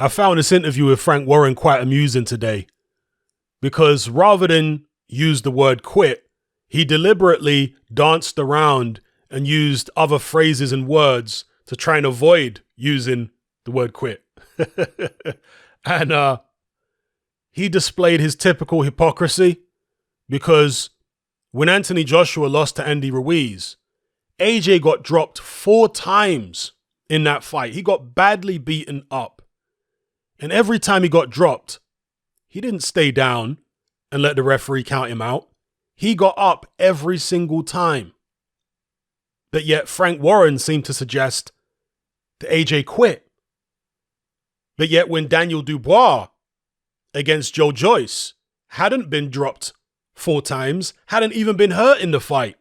I found this interview with Frank Warren quite amusing today because rather than use the word quit, he deliberately danced around and used other phrases and words to try and avoid using the word quit. And he displayed his typical hypocrisy because when Anthony Joshua lost to Andy Ruiz, AJ got dropped 4 times in that fight. He got badly beaten up. And every time he got dropped, he didn't stay down and let the referee count him out. He got up every single time. But yet Frank Warren seemed to suggest that AJ quit. But yet when Daniel Dubois against Joyce hadn't been dropped 4 times, hadn't even been hurt in the fight,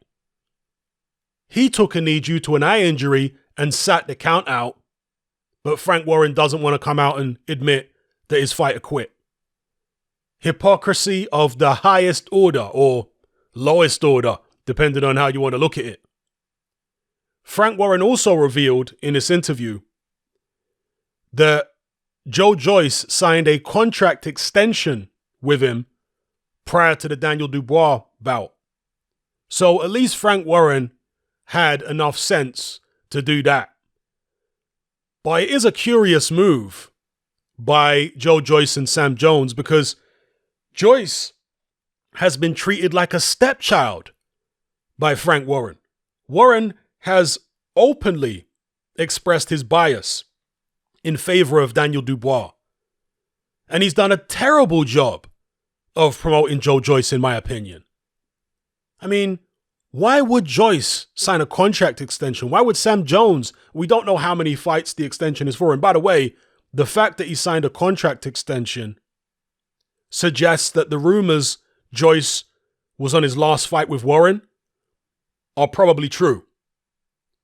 he took a knee due to an eye injury and sat the count out. But Frank Warren doesn't want to come out and admit that his fighter quit. Hypocrisy of the highest order or lowest order, depending on how you want to look at it. Frank Warren also revealed in this interview that Joyce signed a contract extension with him prior to the Daniel Dubois bout. So at least Frank Warren had enough sense to do that. But it is a curious move by Joyce and Sam Jones because Joyce has been treated like a stepchild by Frank Warren. Warren has openly expressed his bias in favor of Daniel Dubois. And he's done a terrible job of promoting Joyce, in my opinion. I mean, why would Joyce sign a contract extension? Why would Sam Jones? We don't know how many fights the extension is for. And by the way, the fact that he signed a contract extension suggests that the rumors Joyce was on his last fight with Warren are probably true.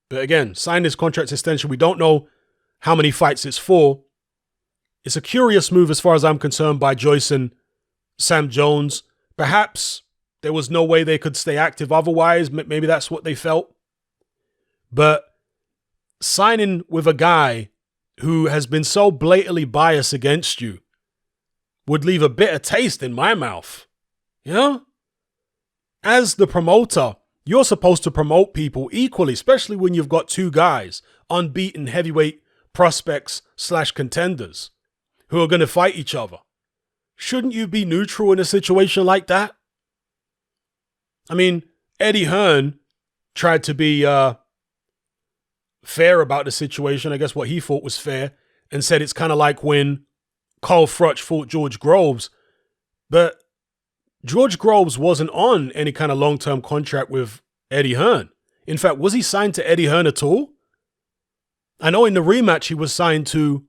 But again, signed this contract extension. We don't know how many fights it's for. It's a curious move as far as I'm concerned by Joyce and Sam Jones. Perhaps there was no way they could stay active otherwise. Maybe that's what they felt. But signing with a guy who has been so blatantly biased against you would leave a bitter taste in my mouth. You know? As the promoter, you're supposed to promote people equally, especially when you've got 2 guys, unbeaten heavyweight prospects / contenders who are going to fight each other. Shouldn't you be neutral in a situation like that? I mean, Eddie Hearn tried to be fair about the situation. I guess what he thought was fair, and said it's kind of like when Carl Froch fought George Groves. But George Groves wasn't on any kind of long-term contract with Eddie Hearn. In fact, was he signed to Eddie Hearn at all? I know in the rematch he was signed to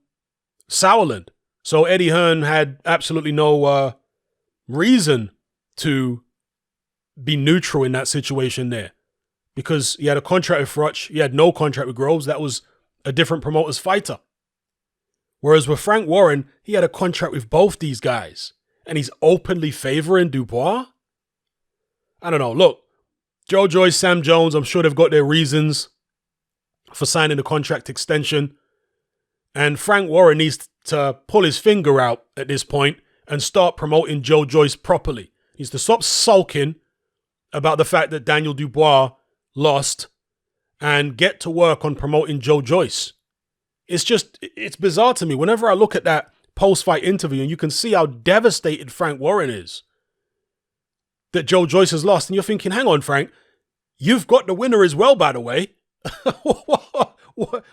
Sauerland. So Eddie Hearn had absolutely no reason to be neutral in that situation there. Because he had a contract with Froch, he had no contract with Groves. That was a different promoter's fighter. Whereas with Frank Warren, he had a contract with both these guys. And he's openly favoring Dubois? I don't know. Look, Joyce, Sam Jones, I'm sure they've got their reasons for signing the contract extension. And Frank Warren needs to pull his finger out at this point and start promoting Joyce properly. He needs to stop sulking about the fact that Daniel Dubois lost and get to work on promoting Joyce. It's bizarre to me. Whenever I look at that post-fight interview, and you can see how devastated Frank Warren is that Joyce has lost, and you're thinking, hang on, Frank, you've got the winner as well, by the way.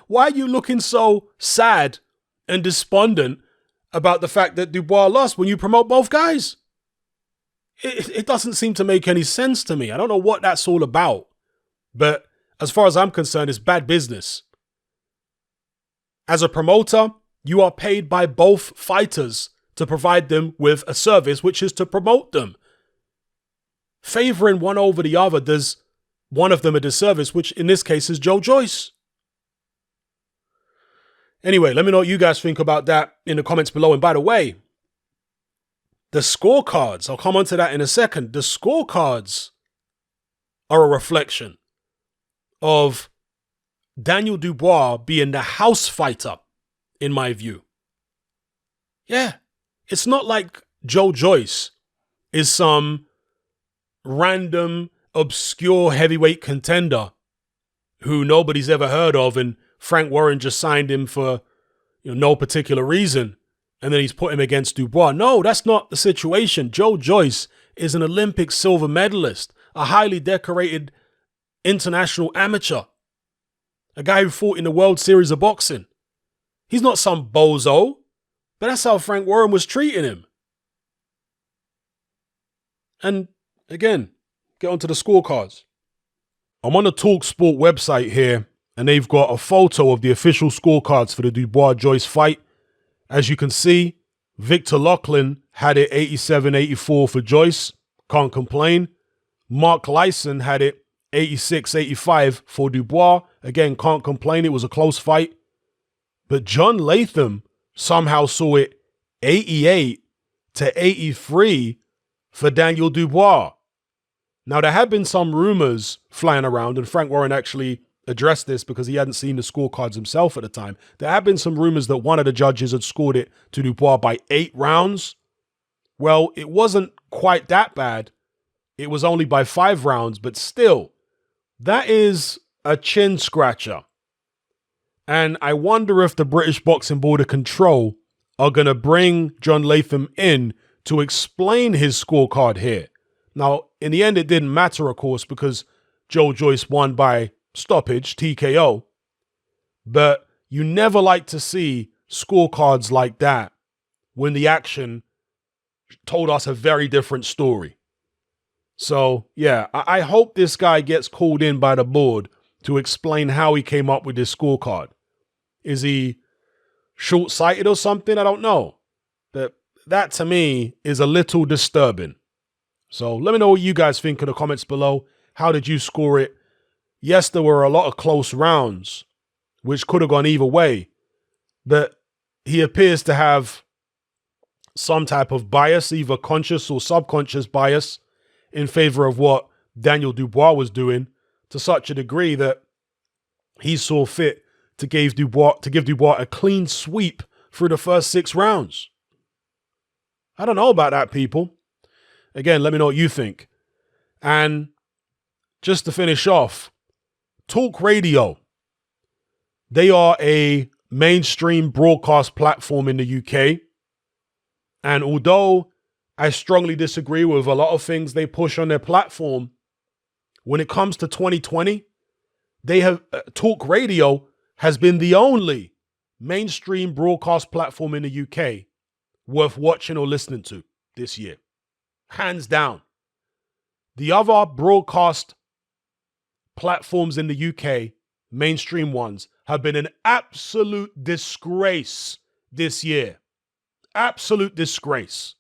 Why are you looking so sad and despondent about the fact that Dubois lost when you promote both guys? It doesn't seem to make any sense to me. I don't know what that's all about. But as far as I'm concerned, it's bad business. As a promoter, you are paid by both fighters to provide them with a service, which is to promote them. Favoring one over the other does one of them a disservice, which in this case is Joyce. Anyway, let me know what you guys think about that in the comments below. And by the way, the scorecards, I'll come on to that in a second. The scorecards are a reflection of Daniel Dubois being the house fighter, in my view. Yeah. It's not like Joyce is some random, obscure heavyweight contender who nobody's ever heard of, and Frank Warren just signed him for no particular reason, and then he's put him against Dubois. No, that's not the situation. Joyce is an Olympic silver medalist, a highly decorated international amateur, a guy who fought in the World Series of Boxing. He's not some bozo, but that's how Frank Warren was treating him. And again, get onto the scorecards. I'm on the TalkSport website here, and they've got a photo of the official scorecards for the Dubois-Joyce fight. As you can see, Victor Lachlan had it 87-84 for Joyce. Can't complain. Mark Lyson had it 86-85 for Dubois. Again, can't complain. It was a close fight. But John Latham somehow saw it 88-83 for Daniel Dubois. Now, there have been some rumors flying around, and Frank Warren actually addressed this because he hadn't seen the scorecards himself at the time. There have been some rumors that one of the judges had scored it to Dubois by 8 rounds. Well, it wasn't quite that bad. It was only by 5 rounds, but still, that is a chin scratcher. And I wonder if the British Boxing Board of Control are going to bring John Latham in to explain his scorecard here. Now, in the end, it didn't matter, of course, because Joyce won by stoppage, TKO. But you never like to see scorecards like that when the action told us a very different story. So, yeah, I hope this guy gets called in by the board to explain how he came up with this scorecard. Is he short-sighted or something? I don't know. But that, to me, is a little disturbing. So let me know what you guys think in the comments below. How did you score it? Yes, there were a lot of close rounds, which could have gone either way. But he appears to have some type of bias, either conscious or subconscious bias, in favor of what Daniel Dubois was doing, to such a degree that he saw fit to give Dubois a clean sweep through the first 6 rounds. I don't know about that, people. Again, let me know what you think. And just to finish off, Talk Radio. They are a mainstream broadcast platform in the UK. And although I strongly disagree with a lot of things they push on their platform, when it comes to 2020, Talk Radio has been the only mainstream broadcast platform in the UK worth watching or listening to this year. Hands down. The other broadcast platforms in the UK, mainstream ones, have been an absolute disgrace this year. Absolute disgrace.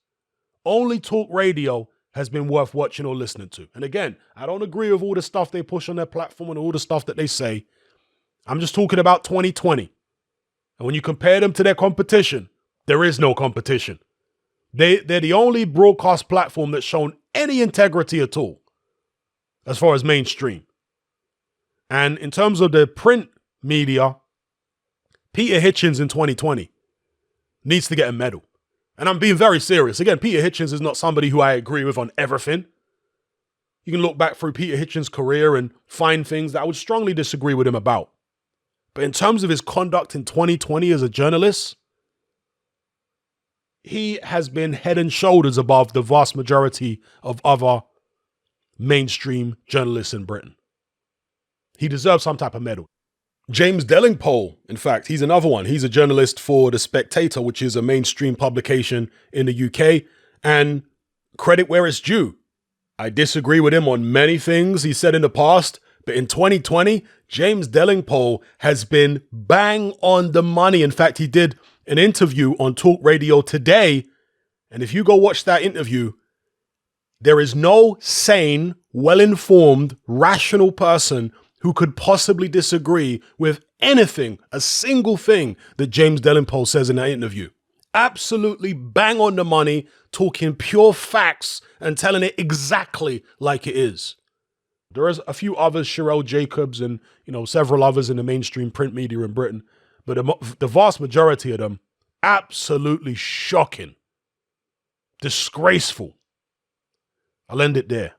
Only Talk Radio has been worth watching or listening to. And again, I don't agree with all the stuff they push on their platform and all the stuff that they say. I'm just talking about 2020. And when you compare them to their competition, there is no competition. They're the only broadcast platform that's shown any integrity at all, as far as mainstream. And in terms of the print media, Peter Hitchens in 2020 needs to get a medal. And I'm being very serious. Again, Peter Hitchens is not somebody who I agree with on everything. You can look back through Peter Hitchens' career and find things that I would strongly disagree with him about. But in terms of his conduct in 2020 as a journalist, he has been head and shoulders above the vast majority of other mainstream journalists in Britain. He deserves some type of medal. James Delingpole, in fact, he's another one. He's a journalist for The Spectator, which is a mainstream publication in the UK. And credit where it's due. I disagree with him on many things he said in the past, but in 2020, James Delingpole has been bang on the money. In fact, he did an interview on Talk Radio today. And if you go watch that interview, there is no sane, well-informed, rational person who could possibly disagree with anything, a single thing that James Delingpole says in that interview. Absolutely bang on the money, talking pure facts and telling it exactly like it is. There is a few others, Sherelle Jacobs and several others in the mainstream print media in Britain, but the vast majority of them Absolutely shocking. Disgraceful. I'll end it there.